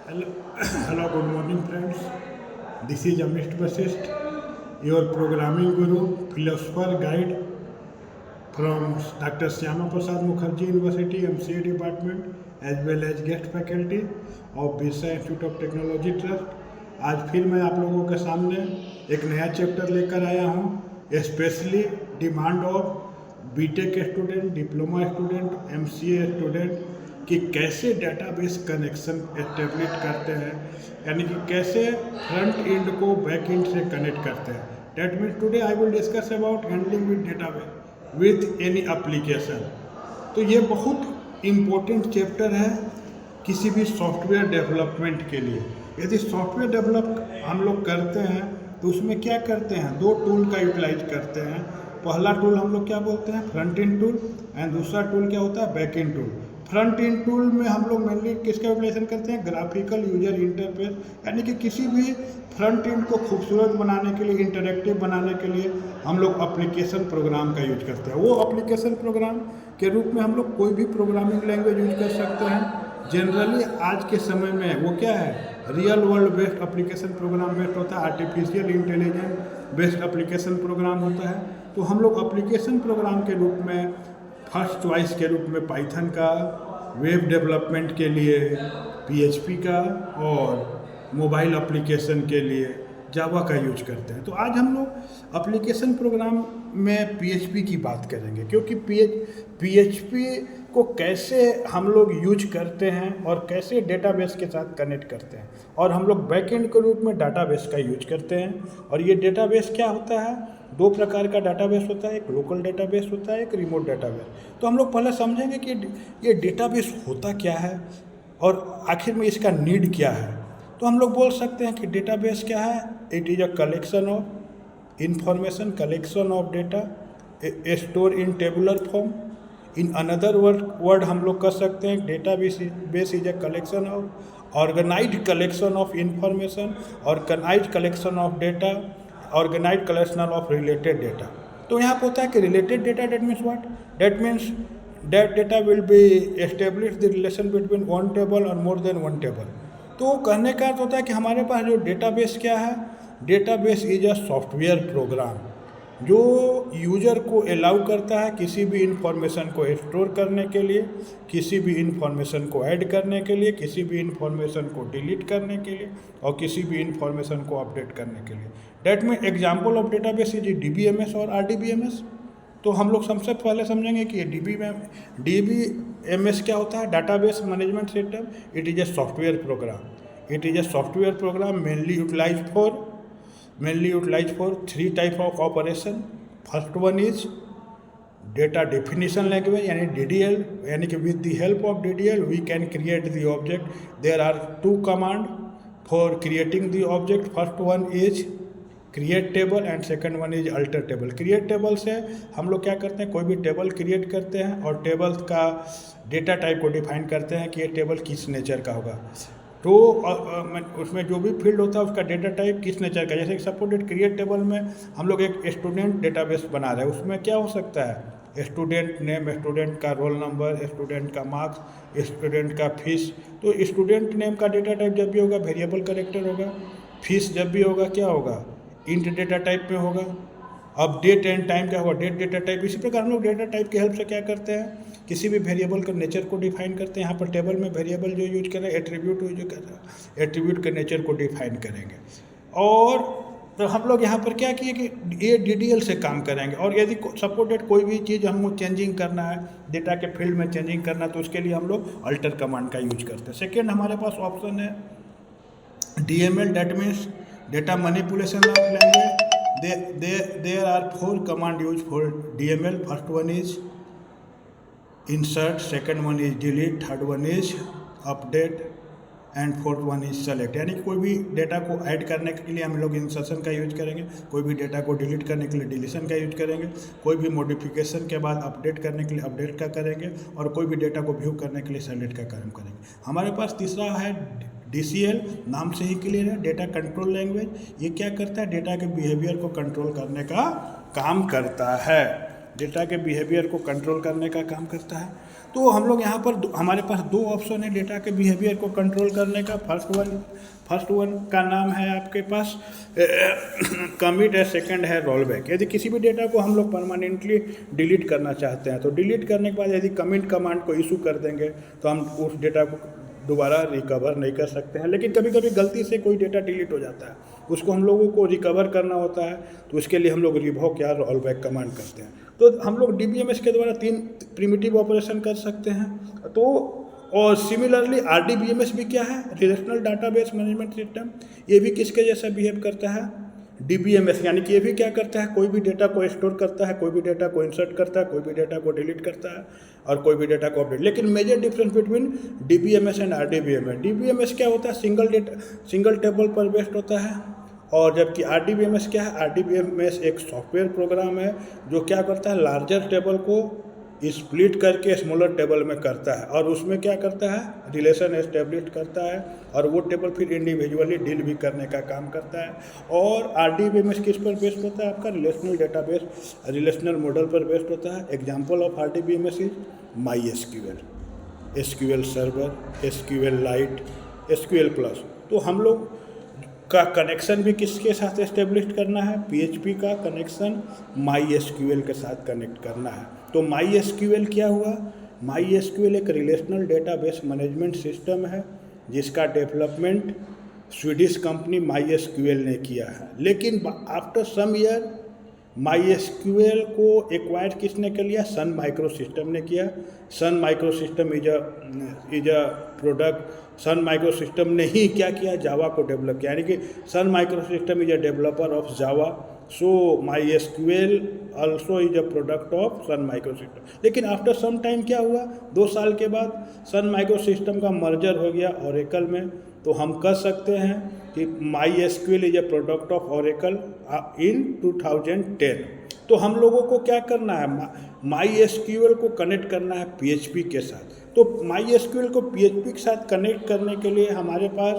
Hello, hello, good morning, friends. This is Amit Vasist, your programming guru, philosopher guide from Dr. Syama Prasad Mukherjee University, MCA department, as well as guest faculty of Birsa institute of technology trust. आज फिर मैं आप लोगों के सामने एक नया chapter लेकर आया हूँ, specially demand of BTech student, diploma student, MCA student कि कैसे डेटाबेस कनेक्शन एस्टेब्लिश करते हैं, यानी कि कैसे फ्रंट एंड को बैक एंड से कनेक्ट करते हैं। That means today I will discuss about handling with database with any application. तो ये बहुत इम्पोर्टेंट चैप्टर है किसी भी सॉफ्टवेयर डेवलपमेंट के लिए। यदि सॉफ्टवेयर डेवलप हम लोग करते हैं तो उसमें क्या करते हैं, दो टूल का यूटिलाइज करते हैं। पहला टूल हम लोग क्या बोलते हैं, फ्रंट एंड टूल, एंड दूसरा टूल क्या होता है, back and tool. Front end tool में हम लोग मेनली किसका यूटिलाइजेशन करते हैं, ग्राफिकल यूजर इंटरफेस, यानी कि किसी भी फ्रंट एंड को खूबसूरत बनाने के लिए, इंटरेक्टिव बनाने के लिए हम लोग एप्लीकेशन प्रोग्राम का यूज करते हैं। वो एप्लीकेशन प्रोग्राम के रूप में हम लोग कोई भी प्रोग्रामिंग लैंग्वेज यूज कर सकते हैं। जनरली आज के समय में वो क्या है, real world based application program based होता है, artificial intelligence based application program होता है। तो हम लोग एप्लीकेशन प्रोग्राम के रूप में फर्स्ट चॉइस के रूप में पाइथन का, वेब डेवलपमेंट के लिए पीएचपी का, और मोबाइल एप्लीकेशन के लिए जावा का यूज करते हैं। तो आज हम लोग एप्लीकेशन प्रोग्राम में पीएचपी की बात करेंगे, क्योंकि पीएचपी को कैसे हम लोग यूज करते हैं और कैसे डेटाबेस के साथ कनेक्ट करते हैं, और हम लोग बैकएंड के रूप में डेटाबेस का यूज करते हैं। और ये डेटाबेस क्या होता है, दो प्रकार का डेटाबेस होता है, एक लोकल डेटाबेस होता है, एक रिमोट डेटाबेस। तो हम लोग पहले समझेंगे कि ये डेटाबेस होता क्या है और आखिर में इसका नीड क्या है। तो हम लोग बोल सकते हैं कि डेटाबेस क्या है, it is a collection of information, collection of data store in tabular form. In another word हम लोग कर सकते हैं database is a collection of organized collection of information, organized collection of data, organized collection of related data. तो यहाँ पर होता है कि related data, data means what, data means that data will be establish the relation between one table or more than one table। तो कहने का अर्थ होता है कि हमारे पास जो डेटाबेस क्या है, database is a software program जो यूजर को अलाउ करता है किसी भी इंफॉर्मेशन को स्टोर करने के लिए, किसी भी इंफॉर्मेशन को ऐड करने के लिए, किसी भी इंफॉर्मेशन को डिलीट करने के लिए, और किसी भी इंफॉर्मेशन को अपडेट करने के लिए। That mean example of database is DBMS और RDBMS। तो हम लोग सबसे पहले समझेंगे कि DBMS क्या होता है, database management system. It is a software program, it is a software program mainly utilize for three type of operation. First one is data definition language, यानी DDL, यानी कि with the help of DDL we can create the object. There are two command for creating the object. First one is create table and second one is alter table. Create table से हम लोग क्या करते हैं, कोई भी table create करते हैं और टेबल का डेटा टाइप को डिफाइन करते हैं कि ये टेबल किस नेचर का होगा। तो उसमें जो भी फील्ड होता है उसका डेटा टाइप किस नेचर का, जैसे सपोज क्रिएट टेबल में हम लोग एक स्टूडेंट डेटाबेस बना रहे हैं, उसमें क्या हो सकता है, स्टूडेंट नेम, स्टूडेंट का रोल नंबर, स्टूडेंट का मार्क्स, स्टूडेंट का फीस। तो स्टूडेंट नेम का डेटा टाइप जब भी होगा वेरिएबल कैरेक्टर होगा, फीस जब भी होगा क्या होगा, इंट डेटा टाइप में होगा। अब डेट एंड टाइम क्या होगा, डेट डेटा टाइप। इसी प्रकार हम लोग डेटा टाइप की हेल्प से क्या करते हैं, किसी भी वेरिएबल का नेचर को डिफाइन करते हैं। यहाँ पर टेबल में वेरिएबल जो यूज कर रहे हैं, एट्रीब्यूट यूज कर रहे हैं, एट्रीब्यूट के नेचर को डिफाइन करेंगे। और तो हम लोग यहाँ पर क्या किए कि ये DDL से काम करेंगे। और यदि सपोर्टेड कोई भी चीज़ हमको चेंजिंग करना है, डेटा के फील्ड में चेंजिंग करना है, तो उसके लिए हम लोग अल्टर कमांड का यूज करते हैं। सेकेंड हमारे पास ऑप्शन है DML, that means data manipulation of language। There are four command used for DML। First one is insert, second one is delete, third one is update, and fourth one is select. यानी कि कोई भी data को add करने के लिए हम लोग इंसर्शन का यूज करेंगे, कोई भी डेटा को डिलीट करने के लिए डिलीशन का यूज करेंगे, कोई भी मॉडिफिकेशन के बाद अपडेट करने के लिए अपडेट का करेंगे, और कोई भी डेटा को व्यू करने के लिए सेलेक्ट का काम करेंगे। हमारे पास तीसरा है DCL, नाम से ही क्लियर है, डेटा कंट्रोल लैंग्वेज। ये क्या करता है, डेटा के बिहेवियर को कंट्रोल करने का काम करता है, डेटा के बिहेवियर को कंट्रोल करने का काम करता है। तो हम लोग यहाँ पर हमारे पास दो ऑप्शन है डेटा के बिहेवियर को कंट्रोल करने का। फर्स्ट वन का नाम है आपके पास कमिट है, सेकंड है रोल बैक। यदि किसी भी डेटा को हम लोग परमानेंटली डिलीट करना चाहते हैं तो डिलीट करने के बाद यदि कमिट कमांड को इशू कर देंगे तो हम उस डेटा को दोबारा रिकवर नहीं कर सकते हैं। लेकिन कभी कभी गलती से कोई डेटा डिलीट हो जाता है, उसको हम लोगों को रिकवर करना होता है, तो उसके लिए हम लोग रिवोक या रोल बैक कमांड करते हैं। तो हम लोग DBMS के द्वारा 3 प्रिमिटिव ऑपरेशन कर सकते हैं। तो और सिमिलरली RDBMS भी क्या है, रिलेशनल डाटाबेस मैनेजमेंट सिस्टम, ये भी किसके जैसा बिहेव करता है, DBMS, यानी कि ये भी क्या करता है, कोई भी डेटा को स्टोर करता है, कोई भी डेटा को इंसर्ट करता है, कोई भी डेटा को डिलीट करता है और कोई भी डेटा को अपडेट। लेकिन major difference between DBMS and RDBMS, DBMS क्या होता है, सिंगल टेबल पर बेस्ड होता है, और जबकि RDBMS क्या है, RDBMS एक सॉफ्टवेयर प्रोग्राम है जो क्या करता है, लार्जर टेबल को स्प्लिट करके स्मॉलर टेबल में करता है और उसमें क्या करता है, रिलेशन एस्टेब्लिश करता है और वो टेबल फिर इंडिविजुअली डील भी करने का काम करता है। और RDBMS किस पर बेस्ड होता है, आपका रिलेशनल डेटाबेस, रिलेशनल मॉडल पर बेस्ड होता है। Example of RDBMS is MySQL, SQL server, SQLite, SQL+। तो हम लोग का कनेक्शन भी किसके साथ एस्टेब्लिश करना है, PHP का कनेक्शन MySQL के साथ कनेक्ट करना है। तो MySQL क्या हुआ, MySQL एक रिलेशनल डेटाबेस मैनेजमेंट सिस्टम है जिसका डेवलपमेंट स्वीडिश कंपनी MySQL ने किया है। लेकिन आफ्टर सम ईयर MySQL को एक्वायर किसने कर लिया, सन माइक्रो सिस्टम ने किया। Sun micro system is a product, Sun micro system ने ही क्या किया, जावा को डेवलप किया, यानी कि Sun micro system is a developer of Java, so MySQL also is a product of Sun micro system. लेकिन आफ्टर सम टाइम क्या हुआ, 2 साल के बाद सन माइक्रो सिस्टम का मर्जर हो गया ओरेकल में। तो हम कह सकते हैं कि MySQL is a product of Oracle in 2010। तो हम लोगों को क्या करना है, MySQL को कनेक्ट करना है PHP के साथ। तो MySQL को PHP के साथ कनेक्ट करने के लिए हमारे पास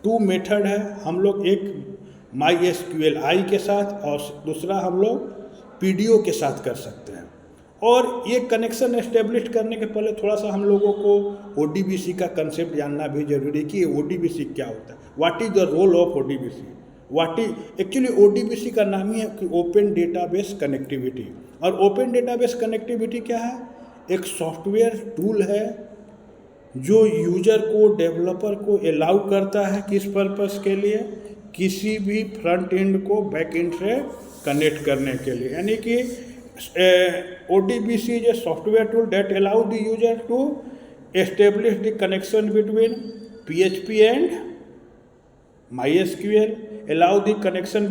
2 मेथड है। हम लोग एक MySQLi के साथ और दूसरा हम लोग PDO के साथ कर सकते हैं। और ये कनेक्शन एस्टेब्लिश करने के पहले थोड़ा सा हम लोगों को ODBC का कंसेप्ट जानना भी जरूरी कि ODBC क्या होता है, what is the role of ODBC। Actually ODBC का नाम ही है कि ओपन डेटाबेस कनेक्टिविटी। और ओपन डेटाबेस कनेक्टिविटी क्या है, एक सॉफ्टवेयर टूल है जो यूजर को, डेवलपर को अलाउ करता है किस पर्पस के लिए, किसी भी फ्रंट एंड को बैक एंड से कनेक्ट करने के लिए। यानी कि ODBC is a software tool that allow the user to establish the connection between PHP and MySQL, allow the connection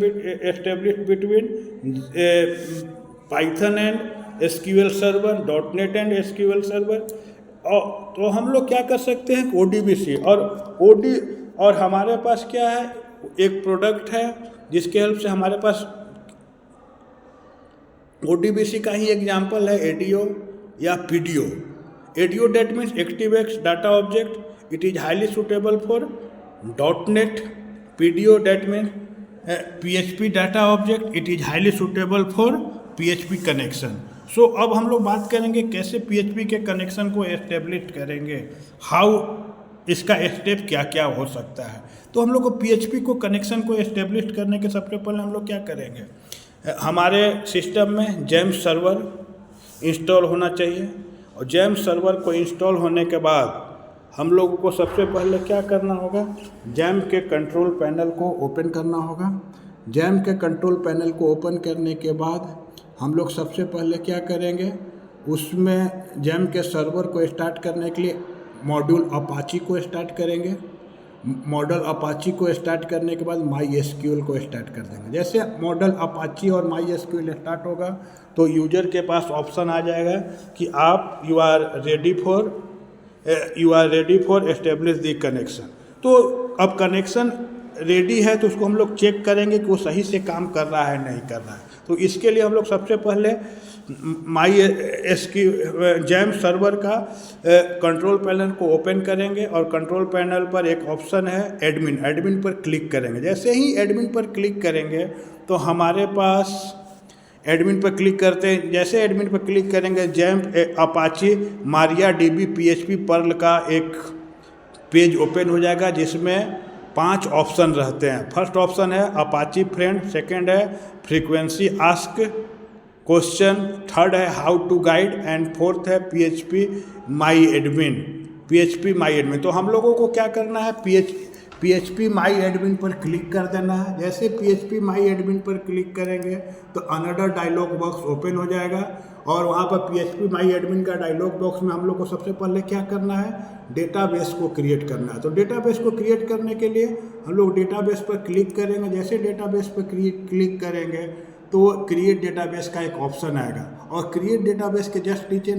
established between Python and SQL server, .NET and SQL server। तो हम लोग क्या कर सकते हैं, ODBC और हमारे पास क्या है, एक प्रोडक्ट है जिसके हेल्प से हमारे पास ODBC का ही एग्जाम्पल है ADO या PDO। ADO that means ActiveX data object, it is highly suitable for .NET। PDO that means PHP data object, it is highly suitable for PHP connection. So अब हम लोग बात करेंगे कैसे PHP के कनेक्शन को एस्टेब्लिश करेंगे, हाउ इसका स्टेप क्या क्या हो सकता है। तो हम लोग को PHP को कनेक्शन को एस्टेब्लिश करने के सबसे पहले हम लोग क्या करेंगे, हमारे सिस्टम में जेम्स सर्वर इंस्टॉल होना चाहिए। और जेम्स सर्वर को इंस्टॉल होने के बाद हम लोगों को सबसे पहले क्या करना होगा, जैम के कंट्रोल पैनल को ओपन करना होगा। जैम के कंट्रोल पैनल को ओपन करने के बाद हम लोग सबसे पहले क्या करेंगे, उसमें जैम के सर्वर को स्टार्ट करने के लिए मॉड्यूल अपाची को स्टार्ट करेंगे। मॉडल अपाची को स्टार्ट करने के बाद MySQL को स्टार्ट कर देंगे। जैसे मॉडल अपाची और MySQL स्टार्ट होगा तो यूजर के पास ऑप्शन आ जाएगा कि आप you are ready for establish the connection. तो अब कनेक्शन रेडी है तो उसको हम लोग चेक करेंगे कि वो सही से काम कर रहा है नहीं कर रहा है। तो इसके लिए हम लोग सबसे पहले जैम सर्वर का कंट्रोल पैनल को ओपन करेंगे और कंट्रोल पैनल पर एक ऑप्शन है एडमिन पर क्लिक करेंगे। जैसे ही एडमिन पर क्लिक करेंगे तो हमारे पास एडमिन पर क्लिक करते हैं। जैसे एडमिन पर क्लिक करेंगे XAMPP Apache Maria DB PHP Perl का एक पेज ओपन हो जाएगा जिसमें 5 ऑप्शन रहते हैं। फर्स्ट ऑप्शन है अपाची फ्रेंड, सेकंड है फ्रीक्वेंसी आस्क क्वेश्चन, थर्ड है how to guide and fourth है PHP my admin. PHP my admin तो हम लोगों को क्या करना है, पीएचपी माई एडमिन पर क्लिक कर देना है। जैसे पीएचपी माई एडमिन पर क्लिक करेंगे तो अनदर डायलॉग बॉक्स ओपन हो जाएगा और वहाँ पर पीएचपी माई एडमिन का डायलॉग बॉक्स में हम लोग को सबसे पहले क्या करना है, डेटाबेस को क्रिएट करना है। तो डेटाबेस को क्रिएट करने के लिए हम लोग डेटाबेस पर क्लिक करेंगे। जैसे डेटाबेस पर क्लिक करेंगे तो क्रिएट डेटाबेस का एक ऑप्शन आएगा और क्रिएट डेटाबेस के जस्ट नीचे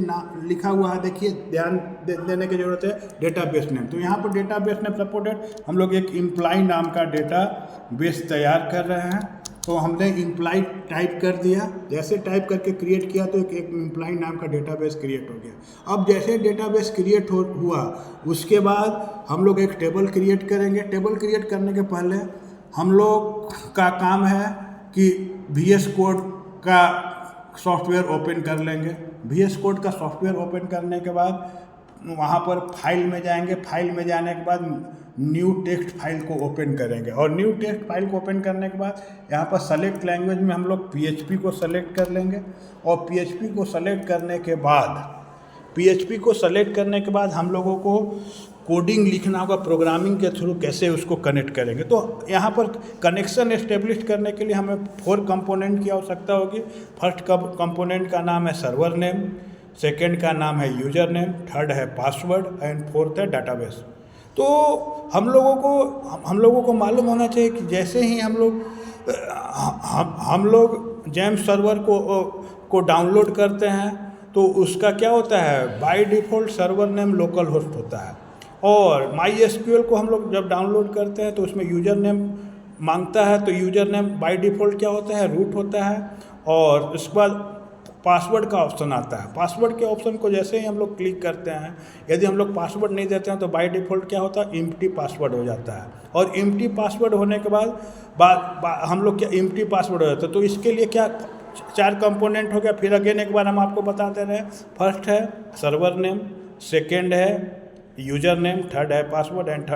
लिखा हुआ है, देखिए ध्यान देने की जरूरत है, डेटाबेस नेम। तो यहाँ पर डेटाबेस नेम सपोर्टेड हम लोग एक इम्प्लाई नाम का डेटाबेस तैयार कर रहे हैं। तो हमने इम्प्लाई टाइप कर दिया। जैसे टाइप करके क्रिएट किया तो एक इम्प्लाई नाम का डेटाबेस क्रिएट हो गया। अब जैसे डेटाबेस क्रिएट हुआ उसके बाद हम लोग एक टेबल क्रिएट करेंगे। टेबल क्रिएट करने के पहले हम लोग का काम है कि VS कोड का सॉफ्टवेयर ओपन कर लेंगे। VS कोड का सॉफ्टवेयर ओपन करने के बाद वहाँ पर फाइल में जाएंगे। फाइल में जाने के बाद न्यू टेक्स्ट फाइल को ओपन करेंगे और न्यू टेक्स्ट फाइल को ओपन करने के बाद यहाँ पर सेलेक्ट लैंग्वेज में हम लोग PHP को सेलेक्ट कर लेंगे और PHP को सेलेक्ट करने के बाद हम लोगों को कोडिंग लिखना होगा, प्रोग्रामिंग के थ्रू कैसे उसको कनेक्ट करेंगे। तो यहाँ पर कनेक्शन एस्टेब्लिश करने के लिए हमें 4 कंपोनेंट की आवश्यकता होगी। फर्स्ट कंपोनेंट का नाम है सर्वर नेम, सेकंड का नाम है यूजर नेम, थर्ड है पासवर्ड एंड फोर्थ है डाटाबेस। तो हम लोगों को मालूम होना चाहिए कि जैसे ही हम लोग जैम सर्वर को डाउनलोड करते हैं तो उसका क्या होता है, by default server name local host होता है और MySQL को हम लोग जब डाउनलोड करते हैं तो उसमें यूज़र नेम मांगता है। तो यूज़र नेम बाय डिफ़ॉल्ट क्या होता है, रूट होता है और उसके बाद पासवर्ड का ऑप्शन आता है। पासवर्ड के ऑप्शन को जैसे ही हम लोग क्लिक करते हैं, यदि हम लोग पासवर्ड नहीं देते हैं तो बाय डिफ़ॉल्ट क्या होता है, एम्प्टी पासवर्ड हो जाता है और एम्प्टी पासवर्ड होने के बाद हम लोग क्या एम्प्टी पासवर्ड हो जाता है। तो इसके लिए क्या 4 कंपोनेंट हो गया। फिर अगेन एक बार हम आपको बताते रहे, फर्स्ट है सर्वर नेम, सेकेंड है यूजर नेम, थर्ड है पासवर्ड एंड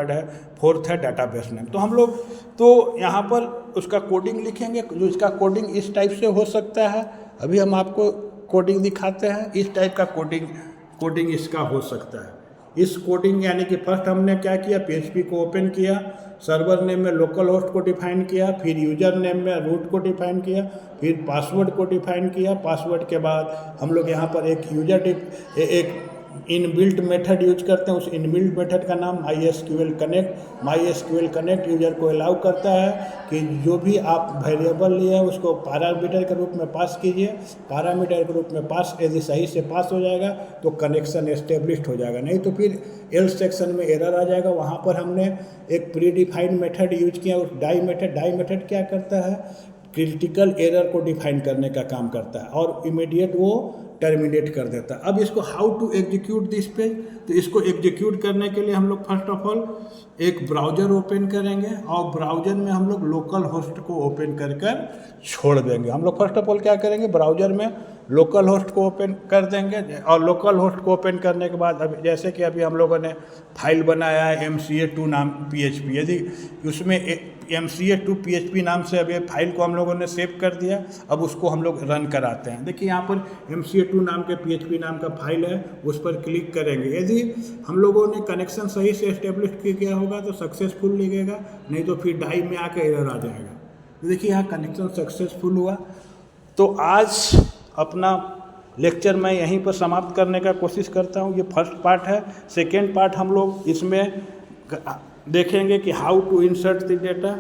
फोर्थ है डाटाबेस नेम। तो हम लोग तो यहाँ पर उसका कोडिंग लिखेंगे जो इसका कोडिंग इस टाइप से हो सकता है। अभी हम आपको कोडिंग दिखाते हैं। इस टाइप का कोडिंग इसका हो सकता है। इस कोडिंग यानी कि फर्स्ट हमने क्या किया, PHP को ओपन किया, सर्वर नेम में लोकल होस्ट को डिफाइन किया, फिर यूजर नेम में रूट को डिफाइन किया, फिर पासवर्ड को डिफाइन किया। पासवर्ड के बाद हम लोग यहाँ पर एक इनबिल्ट मेथड यूज करते हैं। उस इनबिल्ट मेथड का नाम MySQL कनेक्ट यूजर को अलाउ करता है कि जो भी आप वेरिएबल लिए हैं उसको पैरामीटर के रूप में पास कीजिए। पैरामीटर के रूप में पास यदि सही से पास हो जाएगा तो कनेक्शन एस्टेब्लिश्ड हो जाएगा, नहीं तो फिर एल्स सेक्शन में एरर आ जाएगा। वहाँ पर हमने एक प्री डिफाइंड मेथड यूज किया, उस डाई मेथड क्या करता है, क्रिटिकल एरर को डिफाइन करने का काम करता है और इमीडिएट वो टर्मिनेट कर देता है। अब इसको how to execute this page, तो इसको एग्जीक्यूट करने के लिए हम लोग फर्स्ट ऑफ ऑल एक ब्राउज़र ओपन करेंगे और ब्राउज़र में हम लोग लोकल होस्ट को ओपन कर छोड़ देंगे। हम लोग फर्स्ट ऑफ ऑल क्या करेंगे, ब्राउज़र में लोकल होस्ट को ओपन कर देंगे और लोकल होस्ट को ओपन करने के बाद अब जैसे कि अभी हम लोगों ने फाइल बनाया है MCA2 नाम PHP, यदि उसमें MCA2 PHP नाम से अभी फाइल को हम लोगों ने सेव कर दिया। अब उसको हम लोग रन कराते हैं। देखिए यहाँ पर MCA2 नाम के PHP नाम का फाइल है, उस पर क्लिक करेंगे। यदि हम लोगों ने कनेक्शन सही से एस्टेब्लिश किया होगा तो सक्सेसफुल लिखेगा, नहीं तो फिर डाई में आकर एरर आ जाएगा। तो देखिए यहाँ कनेक्शन सक्सेसफुल हुआ। तो आज अपना लेक्चर मैं यहीं पर समाप्त करने का कोशिश करता हूँ। ये फर्स्ट पार्ट है। सेकेंड पार्ट हम लोग इसमें देखेंगे कि how to insert the data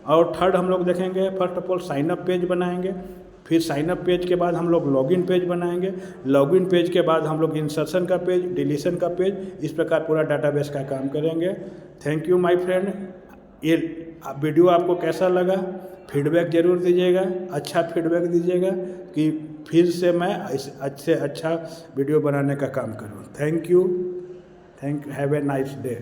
और थर्ड हम लोग देखेंगे first of all sign up page बनाएंगे, फिर साइन अप पेज के बाद हम लोग लॉगिन पेज बनाएंगे, लॉगिन पेज के बाद हम लोग इंसर्शन का पेज, डिलीशन का पेज, इस प्रकार पूरा डाटाबेस का काम करेंगे। Thank you my friend. ये वीडियो आपको कैसा लगा, फीडबैक ज़रूर दीजिएगा, अच्छा फीडबैक दीजिएगा कि फिर से मैं अच्छे अच्छा वीडियो बनाने का काम करूँ। Thank you, have a nice day.